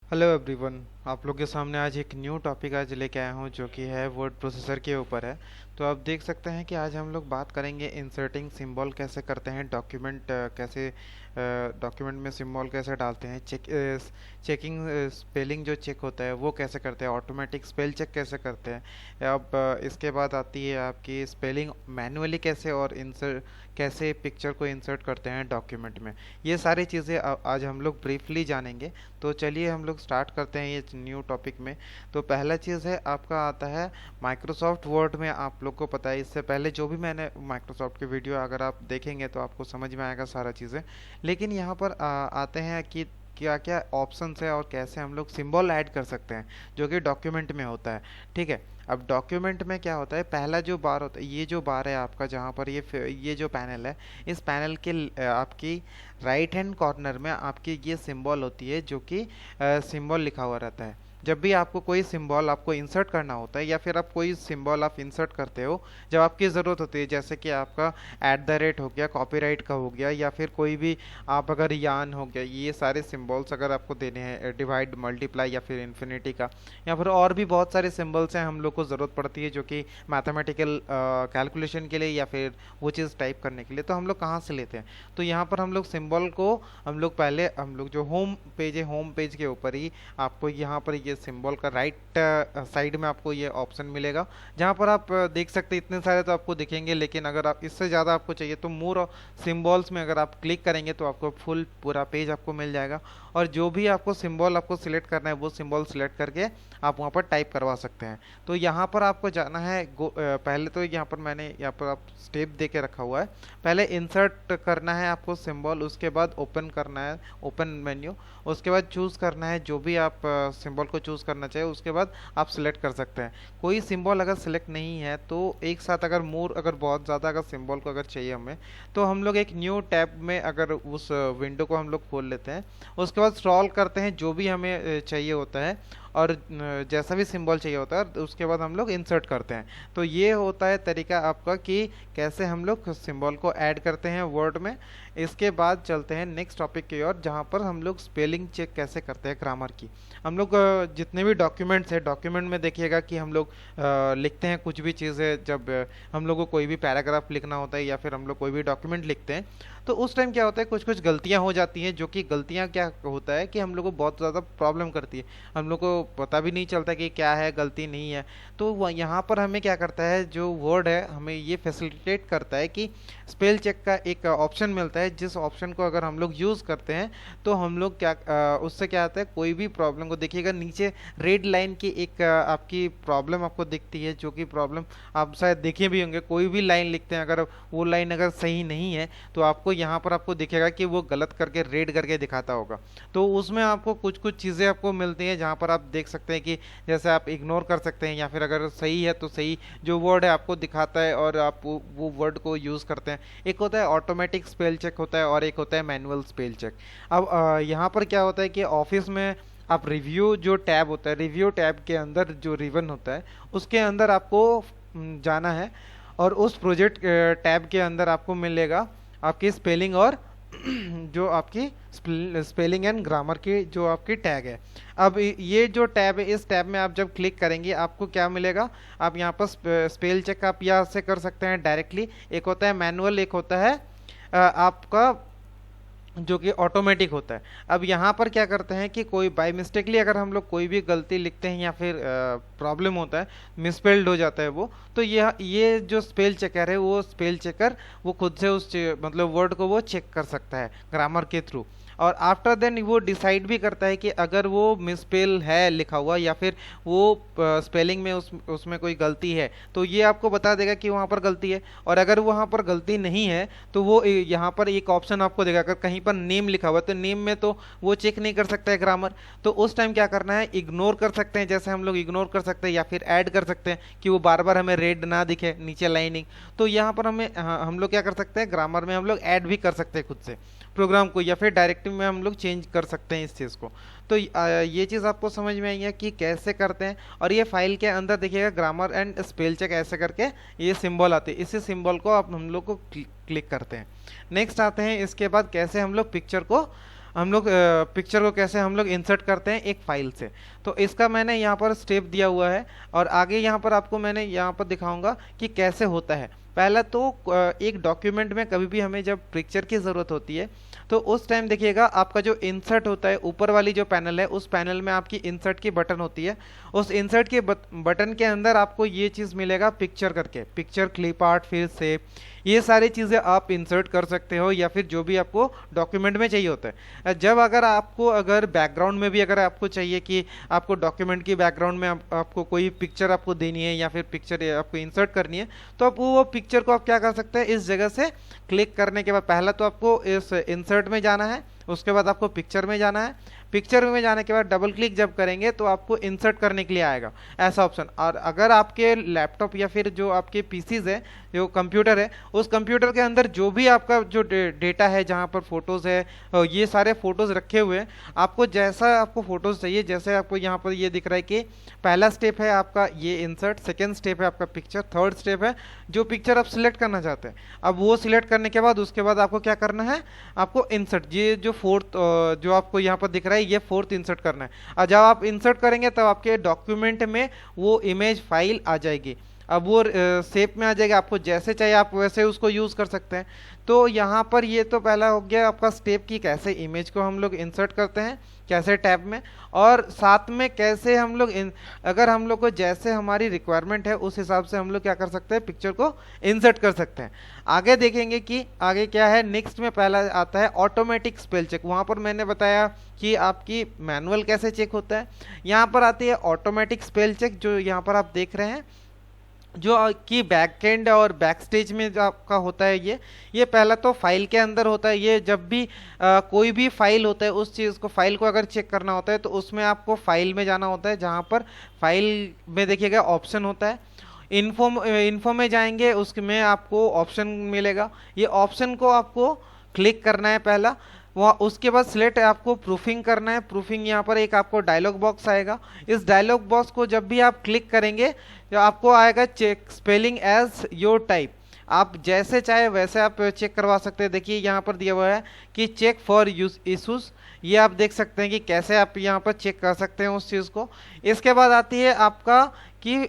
Hello everyone. आप लोग के सामने आज एक न्यू टॉपिक आज लेके आया हूँ जो कि है वर्ड प्रोसेसर के ऊपर है। तो आप देख सकते हैं कि आज हम लोग बात करेंगे इंसर्टिंग सिंबल कैसे करते हैं, डॉक्यूमेंट कैसे डॉक्यूमेंट में सिंबल कैसे डालते हैं, चेकिंग स्पेलिंग जो चेक होता है वो कैसे करते हैं, ऑटोमेटिक स्पेल चेक कैसे करते हैं। अब इसके बाद आती है आपकी स्पेलिंग मैनुअली कैसे और इंसर्ट कैसे पिक्चर को इंसर्ट करते हैं डॉक्यूमेंट में। ये सारी चीज़ें आज हम लोग ब्रीफली जानेंगे। तो चलिए हम लोग स्टार्ट करते हैं ये न्यू टॉपिक में। तो पहला चीज़ है आपका आता है माइक्रोसॉफ्ट वर्ड में। आप लोग को पता है इससे पहले जो भी मैंने माइक्रोसॉफ्ट की वीडियो अगर आप देखेंगे तो आपको समझ में आएगा सारा चीज़ें। लेकिन यहाँ पर आते हैं कि क्या क्या ऑप्शंस है और कैसे हम लोग सिंबल ऐड कर सकते हैं जो कि डॉक्यूमेंट में होता है। ठीक है। अब डॉक्यूमेंट में क्या होता है, पहला जो बार होता है, ये जो बार है आपका जहाँ पर ये जो पैनल है, इस पैनल के आपकी राइट हैंड कॉर्नर में आपकी ये सिंबल होती है जो कि सिंबल लिखा हुआ रहता है। जब भी आपको कोई सिंबल आपको इंसर्ट करना होता है या फिर आप कोई सिंबल आप इंसर्ट करते हो जब आपकी ज़रूरत होती है, जैसे कि आपका @ हो गया, कॉपीराइट का हो गया, या फिर कोई भी आप अगर यान हो गया, ये सारे सिंबल्स अगर आपको देने हैं, डिवाइड मल्टीप्लाई या फिर इन्फिनिटी का, या फिर और भी बहुत सारे सिंबल्स हैं हम लोग को ज़रूरत पड़ती है जो कि मैथमेटिकल कैलकुलेशन के लिए या फिर वो चीज़ टाइप करने के लिए। तो हम लोग कहाँ से लेते हैं? तो यहाँ पर हम लोग सिंबल को हम लोग पहले हम लोग जो होम पेज है, होम पेज के ऊपर ही आपको यहाँ पर ये सिंबल का राइट साइड में आपको ये ऑप्शन मिलेगा जहाँ पर आप देख सकते हैं इतने सारे तो आपको दिखेंगे, लेकिन अगर आप इससे ज़्यादा आपको चाहिए तो मोर सिंबल्स में अगर आप क्लिक करेंगे तो आपको फुल पूरा पेज आपको मिल जाएगा। और जो भी आपको सिंबल आपको सिलेक्ट करना है वो सिंबल सिलेक्ट करके आप वहाँ पर टाइप करवा सकते हैं। तो यहाँ पर आपको जाना है पहले तो यहाँ पर मैंने यहाँ पर आप स्टेप दे के रखा हुआ है। पहले इंसर्ट करना है आपको सिंबल, उसके बाद ओपन करना है, ओपन मेन्यू, उसके बाद चूज़ करना है जो भी आप सिंबल को चूज़ करना चाहिए, उसके बाद आप सिलेक्ट कर सकते हैं। कोई सिंबल अगर सिलेक्ट नहीं है तो एक साथ अगर अगर बहुत ज़्यादा अगर सिंबल को अगर चाहिए हमें तो हम लोग एक न्यू टैब में अगर उस विंडो को हम लोग खोल लेते हैं, उसके बाद स्क्रॉल करते हैं जो भी हमें चाहिए होता है और जैसा भी सिंबल चाहिए होता है उसके बाद हम लोग इंसर्ट करते हैं। तो ये होता है तरीका आपका कि कैसे हम लोग सिंबल को ऐड करते हैं वर्ड में। इसके बाद चलते हैं नेक्स्ट टॉपिक की ओर जहाँ पर हम लोग स्पेलिंग चेक कैसे करते हैं ग्रामर की। हम लोग जितने भी डॉक्यूमेंट्स हैं, डॉक्यूमेंट में देखिएगा कि हम लोग लिखते हैं कुछ भी चीज़ें, जब हम लोग को कोई भी पैराग्राफ लिखना होता है या फिर हम लोग कोई भी डॉक्यूमेंट लिखते हैं तो उस टाइम क्या होता है, कुछ कुछ गलतियां हो जाती हैं, जो कि गलतियां क्या होता है कि हम लोग को बहुत ज़्यादा प्रॉब्लम करती है, हम लोग को पता भी नहीं चलता कि क्या है, गलती नहीं है। तो यहाँ पर हमें क्या करता है, जो वर्ड है हमें ये फैसिलिटेट करता है कि स्पेल चेक का एक ऑप्शन मिलता है, जिस ऑप्शन को अगर हम लोग यूज़ करते हैं तो हम लोग क्या उससे क्या आता है, कोई भी प्रॉब्लम को देखिएगा नीचे रेड लाइन की एक आपकी प्रॉब्लम आपको दिखती है, जो कि प्रॉब्लम आप शायद देखे भी होंगे। कोई भी लाइन लिखते हैं अगर वो लाइन अगर सही नहीं है तो आपको यहाँ पर आपको दिखेगा कि वो गलत करके रेड करके दिखाता होगा। तो उसमें आपको कुछ कुछ चीज़ें आपको मिलती हैं जहाँ पर आप देख सकते हैं कि जैसे आप इग्नोर कर सकते हैं या फिर अगर सही है तो सही जो वर्ड है आपको दिखाता है और आप वो वर्ड को यूज़ करते हैं। एक होता है ऑटोमेटिक स्पेल चेक होता है और एक होता है मैनुअल स्पेल चेक। अब यहाँ पर क्या होता है कि ऑफिस में आप रिव्यू जो टैब होता है, रिव्यू टैब के अंदर जो रिवन होता है उसके अंदर आपको जाना है और उस प्रोजेक्ट टैब के अंदर आपको मिलेगा आपकी स्पेलिंग और जो आपकी स्पेलिंग एंड ग्रामर की जो आपकी टैग है। अब ये जो टैब है, इस टैब में आप जब क्लिक करेंगे आपको क्या मिलेगा, आप यहाँ पर स्पेल चेक आप यहाँ से कर सकते हैं डायरेक्टली। एक होता है मैनुअल, एक होता है आपका जो कि ऑटोमेटिक होता है। अब यहाँ पर क्या करते हैं कि कोई बाय मिस्टेकली अगर हम लोग कोई भी गलती लिखते हैं या फिर प्रॉब्लम होता है, मिसस्पेल्ड हो जाता है वो, तो ये जो स्पेल चेकर है वो स्पेल चेकर वो खुद से उस मतलब वर्ड को वो चेक कर सकता है ग्रामर के थ्रू। और आफ्टर देन वो डिसाइड भी करता है कि अगर वो मिसस्पेल है लिखा हुआ या फिर वो स्पेलिंग में उसमें कोई गलती है तो ये आपको बता देगा कि वहाँ पर गलती है। और अगर वहाँ पर गलती नहीं है तो वो यहाँ पर एक ऑप्शन आपको देगा, अगर कहीं पर नेम लिखा हुआ है तो नेम में तो वो चेक नहीं कर सकता है ग्रामर, तो उस टाइम क्या करना है, इग्नोर कर सकते हैं, जैसे हम लोग इग्नोर कर सकते हैं या फिर ऐड कर सकते हैं कि वो बार बार हमें रेड ना दिखे नीचे लाइनिंग। तो यहाँ पर हम लोग क्या कर सकते हैं, ग्रामर में हम लोग ऐड भी कर सकते हैं खुद से प्रोग्राम को, या फिर डायरेक्टिव में हम लोग चेंज कर सकते हैं इस चीज़ को। तो ये चीज़ आपको समझ में आई है कि कैसे करते हैं। और ये फाइल के अंदर देखिएगा ग्रामर एंड स्पेल चेक ऐसे करके ये सिंबल आते हैं, इसी सिंबल को आप हम लोग को क्लिक करते हैं। नेक्स्ट आते हैं इसके बाद कैसे हम लोग पिक्चर को हम लोग पिक्चर को कैसे हम लोग इंसर्ट करते हैं एक फाइल से। तो इसका मैंने यहाँ पर स्टेप दिया हुआ है और आगे यहाँ पर आपको मैंने यहाँ पर दिखाऊंगा कि कैसे होता है। पहला तो एक डॉक्यूमेंट में कभी भी हमें जब पिक्चर की ज़रूरत होती है तो उस टाइम देखिएगा आपका जो इंसर्ट होता है ऊपर वाली जो पैनल है उस पैनल में आपकी इंसर्ट की बटन होती है। उस इंसर्ट के बटन के अंदर आपको ये चीज़ मिलेगा पिक्चर करके, पिक्चर, क्लिप आर्ट, फिर सेव, ये सारी चीज़ें आप इंसर्ट कर सकते हो या फिर जो भी आपको डॉक्यूमेंट में चाहिए होता है। जब अगर बैकग्राउंड में भी अगर आपको चाहिए कि आपको डॉक्यूमेंट की बैकग्राउंड में आपको कोई पिक्चर आपको देनी है या फिर पिक्चर आपको इंसर्ट करनी है तो आप वो पिक्चर को आप क्या कर सकते हैं, इस जगह से क्लिक करने के बाद पहला तो आपको इस इंसर्ट में जाना है, उसके बाद आपको पिक्चर में जाना है। पिक्चर में जाने के बाद डबल क्लिक जब करेंगे तो आपको इंसर्ट करने के लिए आएगा ऐसा ऑप्शन। और अगर आपके लैपटॉप या फिर जो आपके पीसीज है, जो कंप्यूटर है, उस कंप्यूटर के अंदर जो भी आपका जो डेटा है, जहाँ पर फोटोज़ है, ये सारे फोटोज़ रखे हुए हैं, आपको जैसा आपको फोटोज़ चाहिए, जैसे आपको यहाँ पर ये दिख रहा है कि पहला स्टेप है आपका ये इंसर्ट, सेकेंड स्टेप है आपका पिक्चर, थर्ड स्टेप है जो पिक्चर आप सिलेक्ट करना चाहते हैं। अब वो सिलेक्ट करने के बाद उसके बाद आपको क्या करना है, आपको इंसर्ट, ये जो फोर्थ जो आपको यहाँ पर दिख रहा है ये फोर्थ इंसर्ट करना है। और जब आप इंसर्ट करेंगे तब आपके डॉक्यूमेंट में वो इमेज फाइल आ जाएगी। अब वो शेप में आ जाएगा, आपको जैसे चाहिए आप वैसे उसको यूज़ कर सकते हैं। तो यहाँ पर ये तो पहला हो गया आपका स्टेप कि कैसे इमेज को हम लोग इंसर्ट करते हैं, कैसे टैब में, और साथ में कैसे हम लोग अगर हम लोग को जैसे हमारी रिक्वायरमेंट है उस हिसाब से हम लोग क्या कर सकते हैं, पिक्चर को इंसर्ट कर सकते हैं। आगे देखेंगे कि आगे क्या है। नेक्स्ट में पहला आता है ऑटोमेटिक स्पेल चेक। वहाँ पर मैंने बताया कि आपकी मैनुअल कैसे चेक होता है, यहाँ पर आती है ऑटोमेटिक स्पेल चेक, जो यहाँ पर आप देख रहे हैं, जो कि बैक एंड और बैक स्टेज में जो आपका होता है ये पहला तो फाइल के अंदर होता है। ये जब भी कोई भी फाइल होता है उस चीज़ को, फाइल को अगर चेक करना होता है तो उसमें आपको फाइल में जाना होता है, जहाँ पर फाइल में देखिएगा ऑप्शन होता है, इन्फो में जाएंगे, उसमें आपको ऑप्शन मिलेगा, ये ऑप्शन को आपको क्लिक करना है पहला। वहाँ उसके बाद सिलेक्ट आपको प्रूफिंग करना है। प्रूफिंग यहाँ पर एक आपको डायलॉग बॉक्स आएगा, इस डायलॉग बॉक्स को जब भी आप क्लिक करेंगे तो आपको आएगा check spelling as your type. आप जैसे चाहे वैसे आप चेक करवा सकते हैं। देखिए यहाँ पर दिया हुआ है कि चेक फॉर यूज इशूज़, ये आप देख सकते हैं कि कैसे आप यहाँ पर चेक कर सकते हैं उस चीज़ को। इसके बाद आती है आपका कि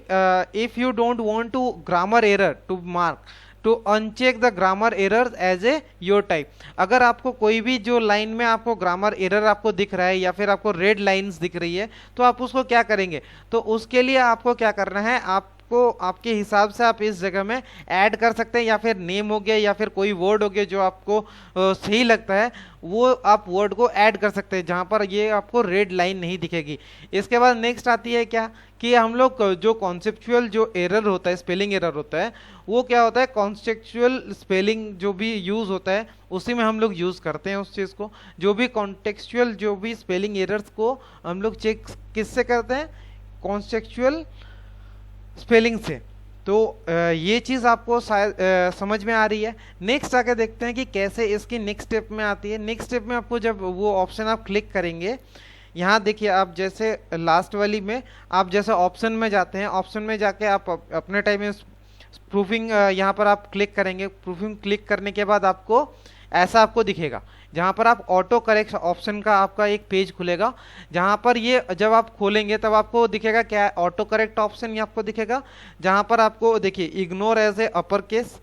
if you don't want to grammar error to mark to uncheck the grammar error as a your type. अगर आपको कोई भी जो लाइन में आपको ग्रामर एरर आपको दिख रहा है या फिर आपको रेड लाइंस दिख रही है तो आप उसको क्या करेंगे, तो उसके लिए आपको क्या करना है, आपको आपके हिसाब से आप इस जगह में ऐड कर सकते हैं, या फिर नेम हो गया या फिर कोई वर्ड हो गया जो आपको सही लगता है वो आप वर्ड को ऐड कर सकते हैं, जहाँ पर ये आपको रेड लाइन नहीं दिखेगी। इसके बाद नेक्स्ट आती है क्या कि हम लोग जो कॉन्सेप्चुअल जो एरर होता है, स्पेलिंग एरर होता है, वो क्या होता है, कॉन्टेक्चुअल स्पेलिंग जो भी यूज़ होता है उसी में हम लोग यूज़ करते हैं उस चीज़ को। जो भी कॉन्टेक्चुअल जो भी स्पेलिंग एरर्स को हम लोग चेक किससे करते हैं, कॉन्टेक्चुअल स्पेलिंग से। तो ये चीज़ आपको शायद समझ में आ रही है। नेक्स्ट आके देखते हैं कि कैसे इसकी नेक्स्ट स्टेप में आती है। नेक्स्ट स्टेप में आपको जब वो ऑप्शन आप क्लिक करेंगे, यहाँ देखिए आप जैसे लास्ट वाली में आप जैसे ऑप्शन में जाते हैं, ऑप्शन में जाके आप अपने टाइम में प्रूफिंग यहाँ पर आप क्लिक करेंगे। प्रूफिंग क्लिक करने के बाद आपको ऐसा आपको दिखेगा, जहाँ पर आप ऑटो करेक्ट ऑप्शन का आपका एक पेज खुलेगा, जहाँ पर ये जब आप खोलेंगे तब आपको दिखेगा क्या है, ऑटो करेक्ट ऑप्शन ये आपको दिखेगा, जहाँ पर आपको देखिए ignore as a upper case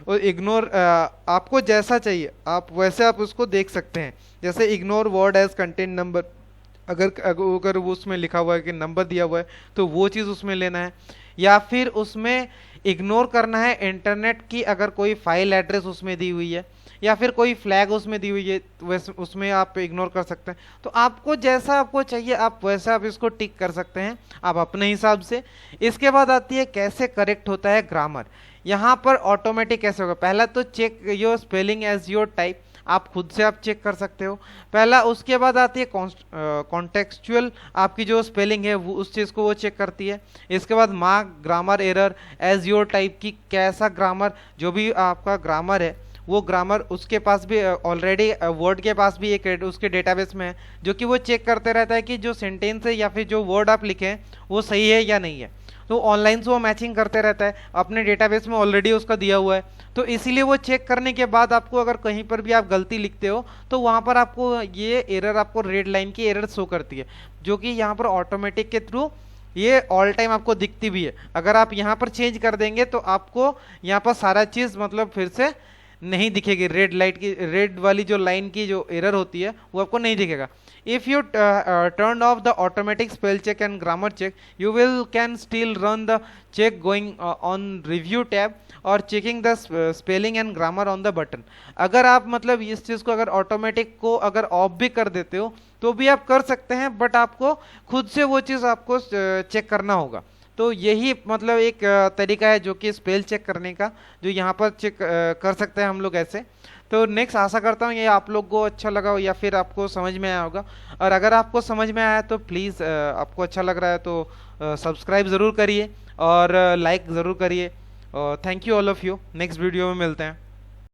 और इग्नोर आपको जैसा चाहिए आप वैसे आप उसको देख सकते हैं। जैसे ignore word as content number, अगर वो उसमें लिखा हुआ है कि नंबर दिया हुआ है तो वो चीज़ उसमें लेना है, या फिर उसमें इग्नोर करना है इंटरनेट की अगर कोई फाइल एड्रेस उसमें दी हुई है या फिर कोई फ्लैग उसमें दी हुई है, वैसे उसमें आप इग्नोर कर सकते हैं। तो आपको जैसा आपको चाहिए आप वैसा आप इसको टिक कर सकते हैं आप अपने हिसाब से। इसके बाद आती है कैसे करेक्ट होता है ग्रामर। यहाँ पर ऑटोमेटिक कैसे होगा, पहला तो check your spelling as your type, आप खुद से आप चेक कर सकते हो पहला। उसके बाद आती है कॉन्टेक्चुअल, आपकी जो स्पेलिंग है वो उस चीज़ को वो चेक करती है। इसके बाद mark grammar error as your type की कैसा ग्रामर, जो भी आपका ग्रामर है वो ग्रामर उसके पास भी ऑलरेडी वर्ड के पास भी एक उसके डेटाबेस में है, जो कि वो चेक करते रहता है कि जो सेंटेंस है या फिर जो वर्ड आप लिखे हैं वो सही है या नहीं है। तो ऑनलाइन से वो मैचिंग करते रहता है, अपने डेटाबेस में ऑलरेडी उसका दिया हुआ है। तो इसीलिए वो चेक करने के बाद आपको अगर कहीं पर भी आप गलती लिखते हो तो वहाँ पर आपको ये एरर, आपको रेड लाइन की एरर शो करती है, जो कि यहाँ पर ऑटोमेटिक के थ्रू ये ऑल टाइम आपको दिखती भी है। अगर आप यहाँ पर चेंज कर देंगे तो आपको यहाँ पर सारा चीज़ मतलब फिर से नहीं दिखेगी, रेड लाइट की, रेड वाली जो लाइन की जो एरर होती है वो आपको नहीं दिखेगा। If you turn off the automatic spell check and grammar check, you will can still run the check going on review tab और checking the spelling and grammar on the button. अगर आप मतलब इस चीज़ को अगर ऑटोमेटिक को अगर of भी कर देते हो तो भी आप कर सकते हैं, बट आपको खुद से वो चीज़ आपको चेक करना होगा। तो यही मतलब एक तरीका है जो कि स्पेल चेक करने का, जो यहाँ पर चेक कर सकते हैं हम लोग ऐसे। तो नेक्स्ट आशा करता हूँ ये आप लोग को अच्छा लगा हो या फिर आपको समझ में आया होगा। और अगर आपको समझ में आया तो प्लीज़, आपको अच्छा लग रहा है तो सब्सक्राइब ज़रूर करिए और लाइक ज़रूर करिए। Thank you all of you. Next video में मिलते हैं।